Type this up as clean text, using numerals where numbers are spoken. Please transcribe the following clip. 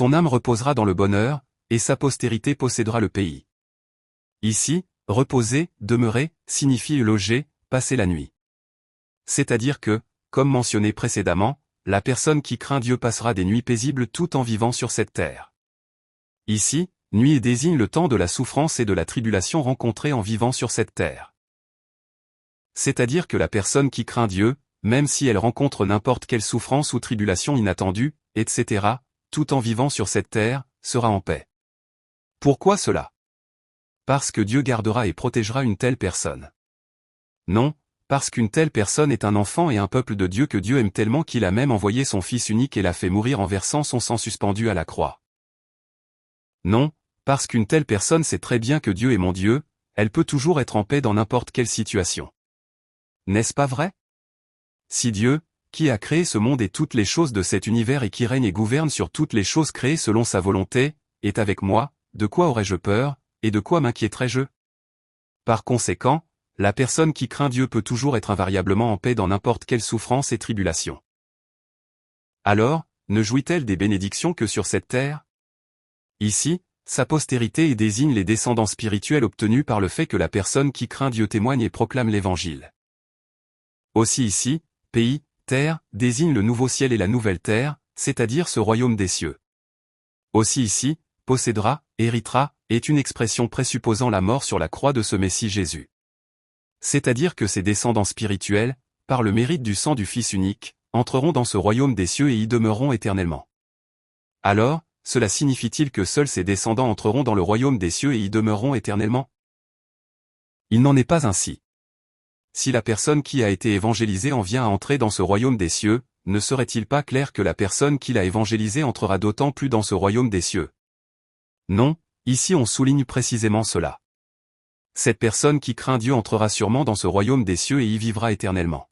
Son âme reposera dans le bonheur, et sa postérité possédera le pays. Ici, reposer, demeurer, signifie loger, passer la nuit. C'est-à-dire que, comme mentionné précédemment, la personne qui craint Dieu passera des nuits paisibles tout en vivant sur cette terre. Ici, nuit désigne le temps de la souffrance et de la tribulation rencontrée en vivant sur cette terre. C'est-à-dire que la personne qui craint Dieu, même si elle rencontre n'importe quelle souffrance ou tribulation inattendue, etc., tout en vivant sur cette terre, sera en paix. Pourquoi cela? Parce que Dieu gardera et protégera une telle personne. Non, parce qu'une telle personne est un enfant et un peuple de Dieu que Dieu aime tellement qu'il a même envoyé son Fils unique et l'a fait mourir en versant son sang suspendu à la croix. Non, parce qu'une telle personne sait très bien que Dieu est mon Dieu, elle peut toujours être en paix dans n'importe quelle situation. N'est-ce pas vrai? Si Dieu, qui a créé ce monde et toutes les choses de cet univers et qui règne et gouverne sur toutes les choses créées selon sa volonté, est avec moi, de quoi aurais-je peur, et de quoi m'inquiéterais-je? Par conséquent, la personne qui craint Dieu peut toujours être invariablement en paix dans n'importe quelle souffrance et tribulation. Alors, ne jouit-elle des bénédictions que sur cette terre? Ici, sa postérité désigne les descendants spirituels obtenus par le fait que la personne qui craint Dieu témoigne et proclame l'Évangile. Aussi ici, pays, terre, désigne le nouveau ciel et la nouvelle terre, c'est-à-dire ce royaume des cieux. Aussi ici, possédera, héritera, est une expression présupposant la mort sur la croix de ce Messie Jésus. C'est-à-dire que ses descendants spirituels, par le mérite du sang du Fils unique, entreront dans ce royaume des cieux et y demeureront éternellement. Alors, cela signifie-t-il que seuls ses descendants entreront dans le royaume des cieux et y demeureront éternellement? Il n'en est pas ainsi. Si la personne qui a été évangélisée en vient à entrer dans ce royaume des cieux, ne serait-il pas clair que la personne qui l'a évangélisée entrera d'autant plus dans ce royaume des cieux? Non, ici on souligne précisément cela. Cette personne qui craint Dieu entrera sûrement dans ce royaume des cieux et y vivra éternellement.